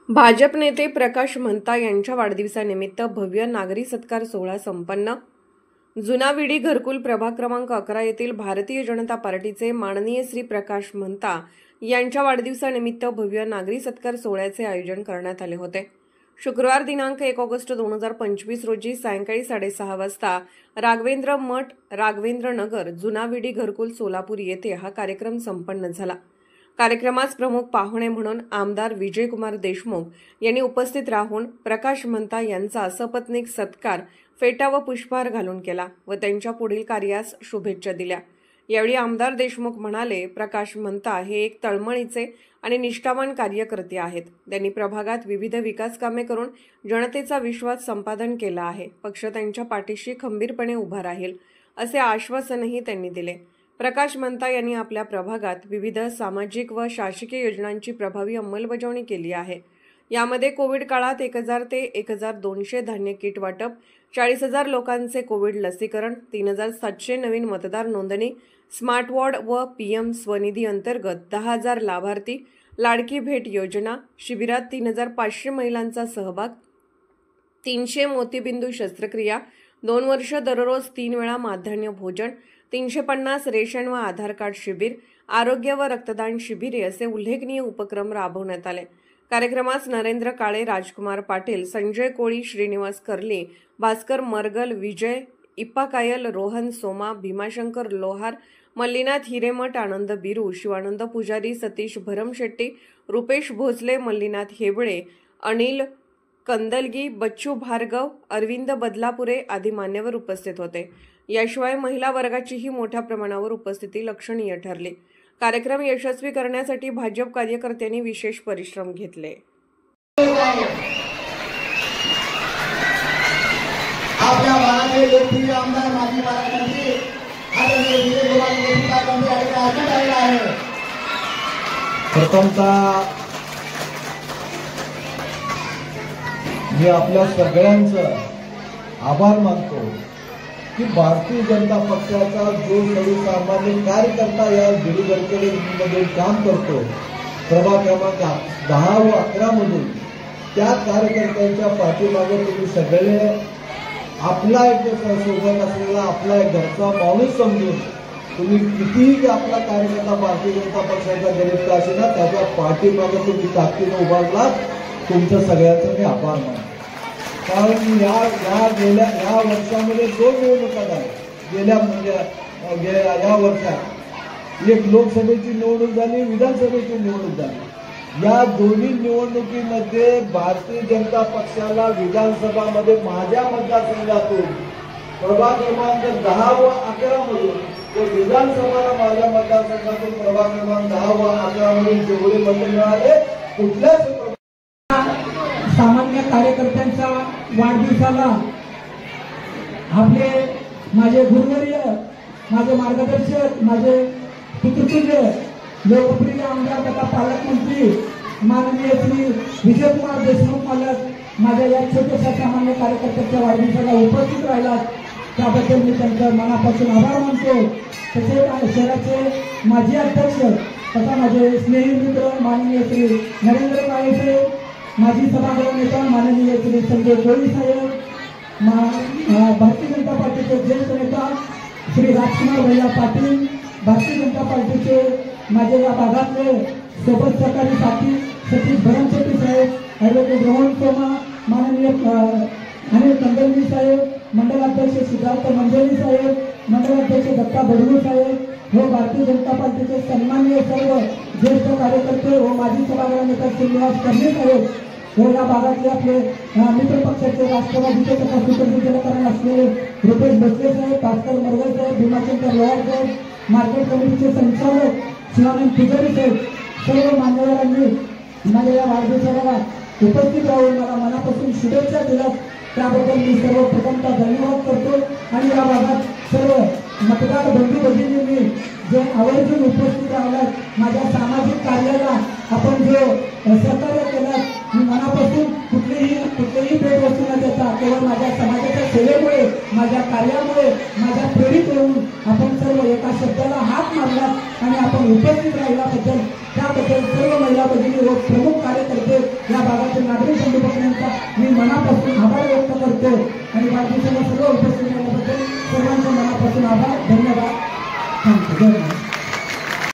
भाजप नेते प्रकाश महंता यांच्या वाढदिवसानिमित्त भव्य नागरी सत्कार सोहळा संपन्न। जुनाविडी घरकुल प्रभाग क्रमांक 11 येथील भारतीय जनता पार्टीचे माननीय श्री प्रकाश महंता यांच्या वाढदिवसानिमित्त भव्य नागरी सत्कार सोहळ्याचे आयोजन करण्यात आले होते। शुक्रवार दिनांक 1 ऑगस्ट 2025 रोजी सायंकाळी 6:30 वाजता राघवेंद्र मठ, राघवेंद्र नगर, जुनाविडी घरकुल, सोलापूर येथे हा कार्यक्रम संपन्न झाला। कार्यक्रमास प्रमुख पाहुणे म्हणून आमदार विजयकुमार देशमुख यांनी उपस्थित राहून प्रकाश महंता यांचा सपत्नीक सत्कार फेटा व पुष्पहार घालून केला व त्यांच्या पुढील कार्यास शुभेच्छा दिल्या। यावेळी आमदार देशमुख म्हणाले, प्रकाश महंता हे एक तळमळीचे आणि निष्ठावान कार्यकर्ते आहेत। त्यांनी प्रभागात विविध विकास कामे करून जनतेचा विश्वास संपादन केला आहे। पक्ष त्यांच्या पाठीशी खंबीरपणे उभा राहील असे आश्वासनही त्यांनी दिले। प्रकाश महंता यांनी आपल्या प्रभागात विविध सामाजिक व शासकीय योजनांची प्रभावी अंमलबजावणी केली आहे। यामध्ये कोविड काळात 1000 ते 1200 धान्य किट वाटप, 40,000 लोकांचे कोविड लसीकरण, 3700 नवीन मतदार नोंदणी, स्मार्ट वॉर्ड व PM स्वनिधी अंतर्गत 10,000 लाभार्थी, लाडकी भेट योजना, शिबिरात 3500 महिलांचा सहभाग, 300 मोतीबिंदू शस्त्रक्रिया, 2 वर्ष दररोज 3 वेळा माध्यान्ह भोजन, 350 रेशन व आधार कार्ड शिबिर, आरोग्य व रक्तदान शिबिरे असे उल्लेखनीय उपक्रम राबवण्यात आले। कार्यक्रमास नरेंद्र काळे, राजकुमार पाटील, संजय कोळी, श्रीनिवास कर्ली, भास्कर मरगल, विजय इप्पाकायल, रोहन सोमा, भीमाशंकर लोहार, मल्लीनाथ हिरेमठ, आनंद बिरू, शिवानंद पुजारी, सतीश भरमशेट्टी, रुपेश भोसले, मल्लीनाथ हेबळे, अनिल कंदलगी, बच्चू भार्गव, अरविंद बदलापुरे आदी मान्यवर उपस्थित होते। याशिवाय महिला वर्गाचीही मोठ्या प्रमाणावर उपस्थिती लक्षणीय ठरली। कार्यक्रम यशस्वी करण्यासाठी भाजप कार्यकर्त्यांनी विशेष परिश्रम घेतले। आपल्या भागाचे लोकप्रिय आमदार माजी पालकमंत्री आदरणीय विजयकुमार देशमुख यांनी आजच आलेला आहे। प्रथमतः मी आपल्या सगळ्यांचं आभार मानतो की भारतीय जनता पक्षाचा जो सर्वसामान्य कार्यकर्ता या गिरीगडकडे काम करतो, प्रभाग क्रमांक 10 व 11 मधून त्या कार्यकर्त्यांच्या पाठीमागे तुम्ही सगळे आपला एक सोबत असलेला आपला एक घरचा माणूस समजून तुम्ही कितीही आपला कार्यकर्ता भारतीय जनता पक्षाचा गरीब का असेना त्याच्या पाठीमागे तुम्ही ताकदीने उभारलात। तुमचं सगळ्यांचं मी आभार मानतो। कारण या वर्षामध्ये 2 निवडणुका झाल्या। गेल्या या वर्षात एक लोकसभेची निवडणूक झाली, विधानसभेची निवडणूक झाली। या दोन्ही निवडणुकीमध्ये भारतीय जनता पक्षाला विधानसभामध्ये माझ्या मतदारसंघातून प्रभाग क्रमांक 10 व 11 मधून व विधानसभाला माझ्या मतदारसंघातून प्रभाग क्रमांक 10 व 11 मधून जेवढे मत मिळाले कुठल्याच सामान्य कार्यकर्त्यांच्या वाढदिवसाला आपले माझे गुरुवर्य, माझे मार्गदर्शक, माझे पितृतुल्य लोकप्रिय आमदार तथा पालकमंत्री माननीय श्री विजयकुमार देशमुख मालक माझ्या या छोट्याशा सामान्य कार्यकर्त्यांच्या वाढदिवसाला उपस्थित राहिलात त्याबद्दल मी त्यांचं मनापासून आभार मानतो। तसेच शहराचे माजी अध्यक्ष तथा माझे स्नेही मित्र माननीय श्री नरेंद्र काळे साहेब, माजी सभागृह नेता माननीय श्री संजय कोळी साहेब, भारतीय जनता पार्टीचे ज्येष्ठ नेता श्री राजकुमार भैया पाटील, भारतीय जनता पार्टीचे माझे या भागातले सोबत सहकारी साथी सतीश भरमशेट्टी साहेब, ॲडव्होकेट रोहन सोमा, माननीय अनिल कंदलगी साहेब, मंडलाध्यक्ष सिद्धार्थ मंजरी साहेब, मंडलाध्यक्ष दत्ता बडगू साहेब व भारतीय जनता पार्टीचे सन्माननीय सर्व ज्येष्ठ कार्यकर्ते व माजी सभागृह नेता श्रीनिवास कर्ली साहेब व या भागातले आपले मित्र पक्षाचे राष्ट्रवादीचे तथा सूत्रसंचालक असलेले रुपेश भोसले साहेब, भास्कर मरगल साहेब, भीमाशंकर लोहार साहेब, मार्केट कमिटीचे संचालक शिवानंद पुजारी साहेब, सर्व मान्यवरांनी माझ्या या वाढदिवसाला उपस्थित राहून मला मनापासून शुभेच्छा दिल्या त्याबद्दल मी सर्वप्रथमतः धन्यवाद करतो। आणि या भागात सर्व मतदार बंधू भगिनींनी जे आवर्जून उपस्थित राहिलात माझ्या सामाजिक कार्याला आपण जो सहकार्य केला, मी मनापासून कुठलीही भेटवस्तू न देता केवळ माझ्या समाजाच्या सेवेमुळे, माझ्या कार्यामुळे, माझ्या प्रेरित होऊन आपण सर्व एका शब्दाला हात मारला आणि आपण उपस्थित राहिल्याबद्दल त्याबद्दल सर्व महिला भगिनी व प्रमुख कार्यकर्ते या भागाचे नागरिक बंधू भगिनींचा मी मनापासून आभार व्यक्त करतो आणि वाढदिवसाला सर्व उपस्थित राहिल्याबद्दल सर्वांच्या मनापासून आभार, धन्यवाद, थँक्यू.